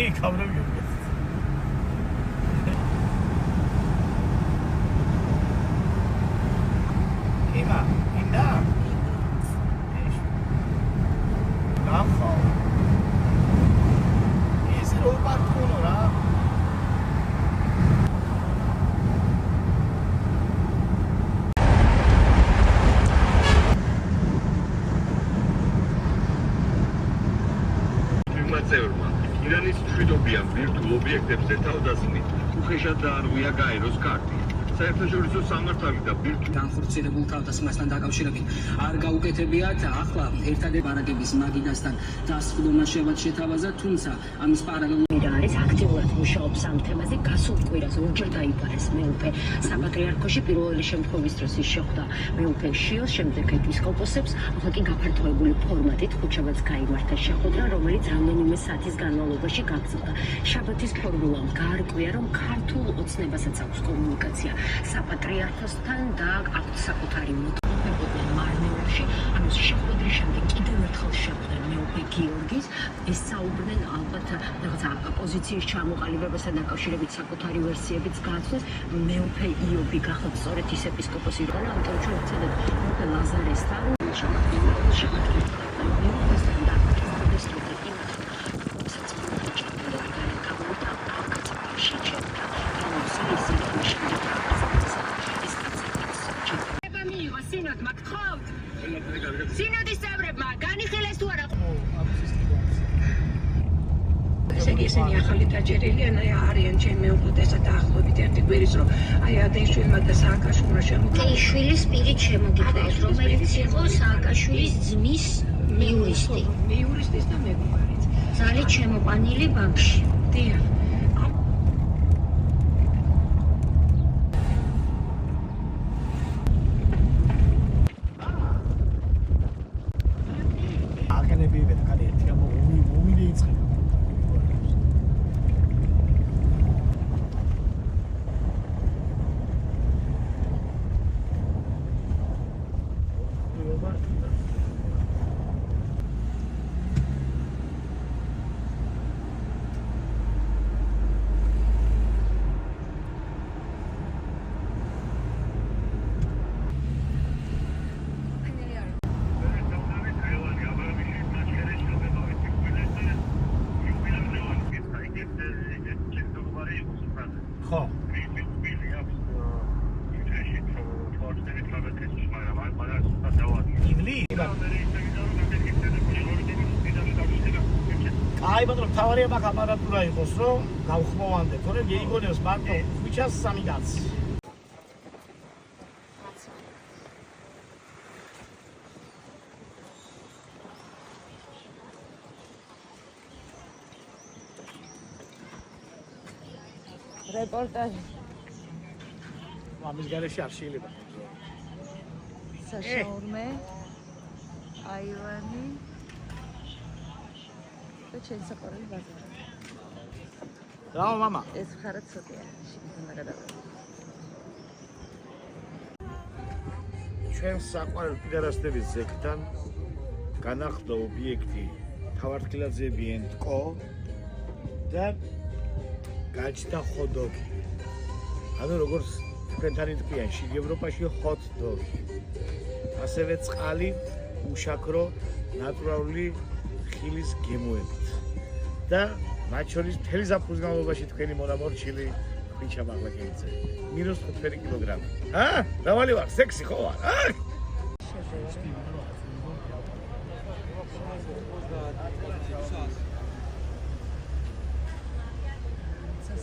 카메라 이마 인다 나파 이스로 바꾸노라 ირანის მშვიდობიან ბირთვულ ობიექტებზე თავდასხმით უხეშად დაარღვია გაეროს კარტი. საერთაშორისო სამართალი და ბირთვულ განხორციელებულ თავდასხმასთან დაკავშირებით არ გაუკეთებიათ ახლა ერთადერთი ბარაკების მაგიდასთან დასხდომა შეთავაზა, თუმცა ამის პარალელურად არის აქტიურად მუშაობს ამ თემაზე. გასულ კვირას ორჯერ დაიბარეს მეუფე საპატრიარქოში. პირველი შემთხვევის დროს ის შეხვდა მეუფე შიოს, შემდეგ ეპისკოპოსებს. ახლა კი გაფართოებული ფორმატით ხუთშაბათს გაიმართა შეხვედრა, რომელიც რამდენიმე საათის განმავლობაში გაგრძელდა. შაბათის ფორმულამ გაარკვია, რომ ქართულ ოცნებასაც აქვს კომუნიკაცია საპატრიარქოსთან და აქვთ საკუთარი მოთხოვნა მარნეულში. ამის შეხვედრის შემდეგ კიდევ ერთხელ შეხვდნენ მეუფე გიორგის. ეს საუბრდნენ ალბათ რაღაცა პოზიციის ჩამოყალიბებასთან დაკავშირებით საკუთარი ვერსიებიც გააცნეს. მეუფე იობი გახლავთ სწორედ ის ეპისკოპოსი, რომელიც ამიტომ ჩვენ ვცადეთ მეუფე ლაზარესთან სინოდმა გთხოვთ სინოდის წევრებმა განიხილეს თუ არა ესენი ახალი დაჭერილი არიან ჩემი მეუღლესა დაახლოებით ერთი კვირის რომ აი ადეიშვილმა და სააკაშვილმა შემოგვიყვანა. იშვილის პირით შემოგიყვანს, რომელიც იყო სააკაშვილის ძმის იურისტი. იურისტის და მეგობარიც. ძალით შემოყვანილი ბანკში. დიახ. აი ბატონო, თავარი მაგ აპარატურა იყოს, რომ გავხმოვანდე, თორემ გეიგონებს მარტო ხვიჩას სამი კაცი. რეპორტაჟი. ამის გარეშე არ შეიძლება. საშაურმე, აივანი და ჩემი საყვარელი ბაზარი. რაო მამა? ეს ხარა ცოტია, შეიძლება გადავიდე. ჩვენ საყვარელ პიდარასტების ზეგთან განახლდა ობიექტი თავარტკილაძეებიან თკო და გაჩნდა ხოდოგი. ანუ როგორც თქვენთან იტყვიან, შიგ ევროპაში hot dog. ასევე წყალი უშაქრო ნატურალური ხილის გემოებით. და მათ შორის მთელი ზაფხულის განმავლობაში თქვენი მონამორჩილი ხვიჩა მაღლაკელიძე. -15 კილოგრამი. რავალი ვარ, სექსი ხო ვარ?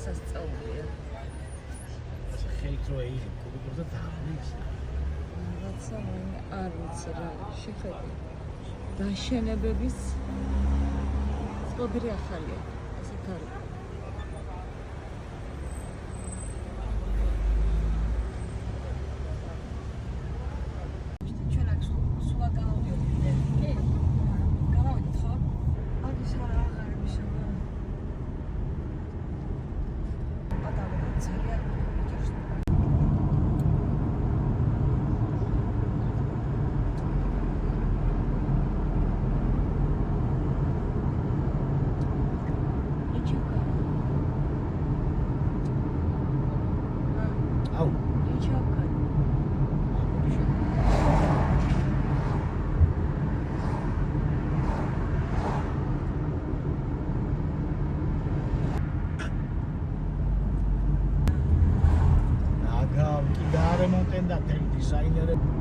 სასწაულია. ხეით რო ეილი, კუბიკურზე დაღვნის. რაღაცა არ ვიცი რა, შეხედე. დაშენებების სპობირი ახალია, ასეთ არის. ჩვენ აქ სულ გამოვიდეთ. კი. გამოვიდეთ ხო? არის არა აღარ მიშობა. პატარა ძალიან Thank you. დიზაინერები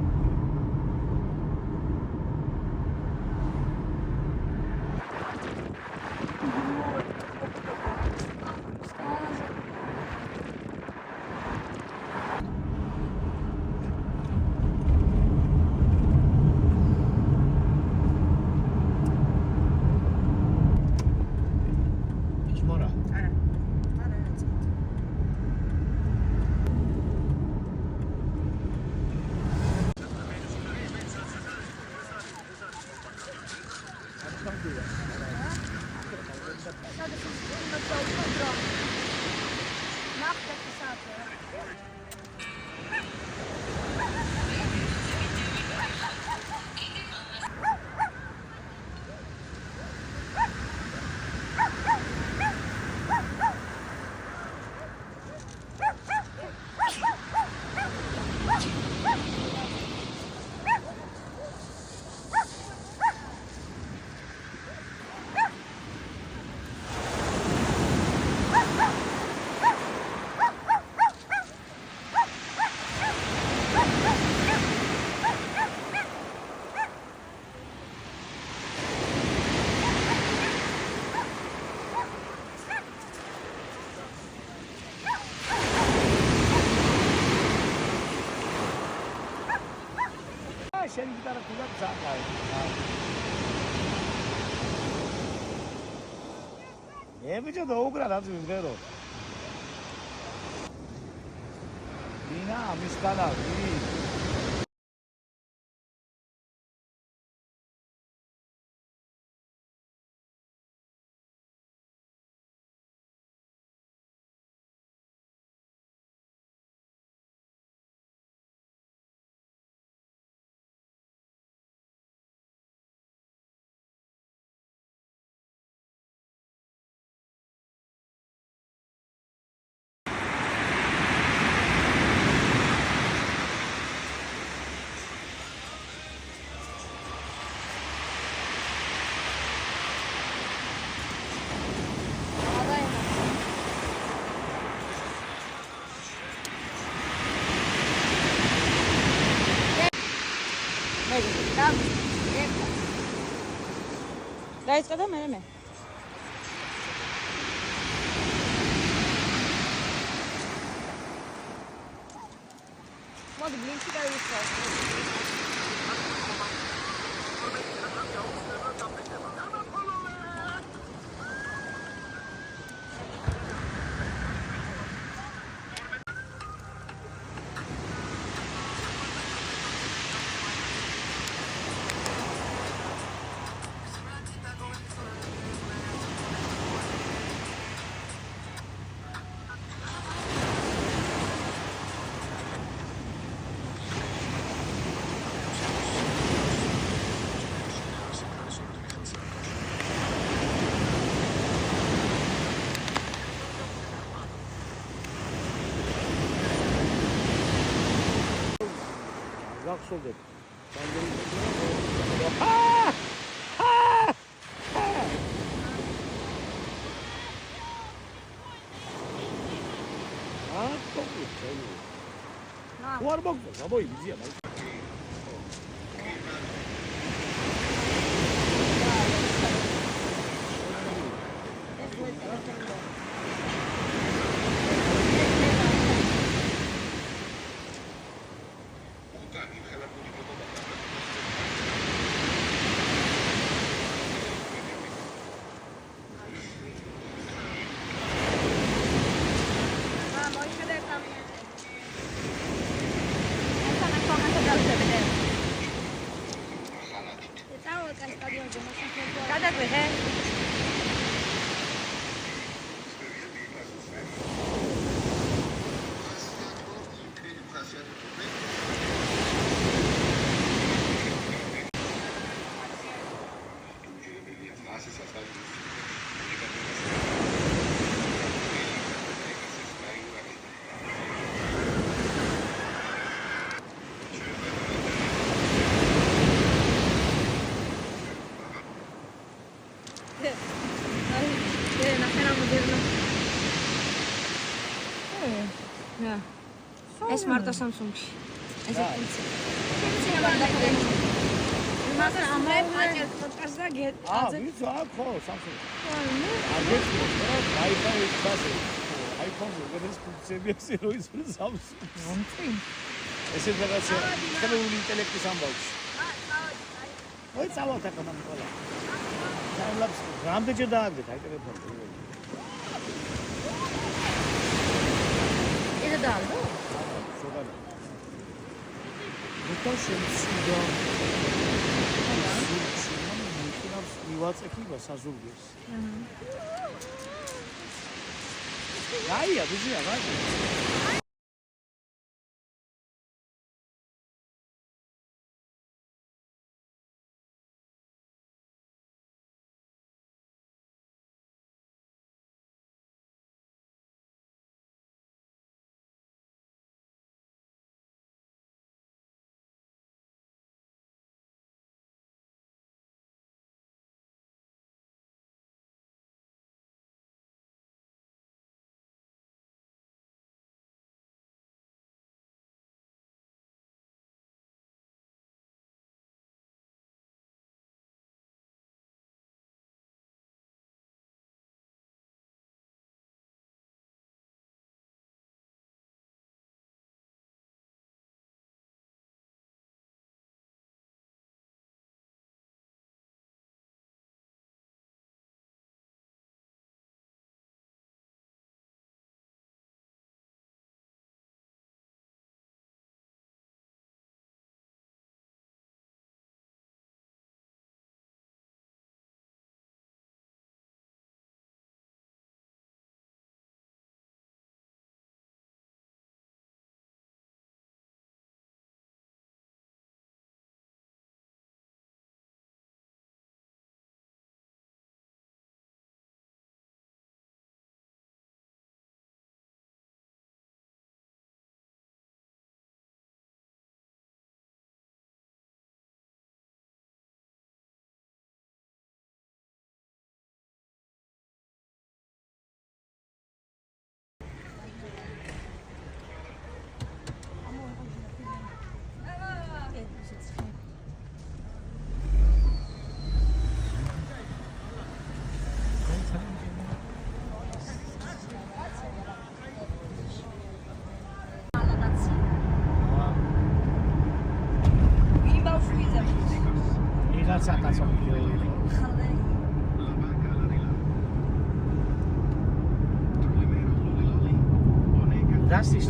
შენ გიტარა ქულა ძაყავ. ებიჭო დაუგრა დაძვის ღერო. დინა ამის კანავი. დაიწყე და მე მოდი ბლინკი დაიწყო გახსოვდეთ. ვარ მოგწონს, ამოიბიზია მაგ. ეს მარტო Samsung-ში. ეს ფუნქცია მაგალითად მაგრამ ამაურე პოდკასტა გეტყვი ვიცი აქ ხო სამსუნგი აგეცნო რა Wi-Fi ბაზე iPhone-ზე ეს ფუნქციები აქვს როდის სამსუნგი მომწი ესე რაღაცა ხელოვნური ინტელექტის ამბავში ой წავალ თქო ყველა ჩავლებს რამდენჯერ დააგდეთ აი ტელეფონზე ეს დაალო სოგან როცა შემცირდა მივაწექი გასაზრდებს აია ბიჭია ვარ That's the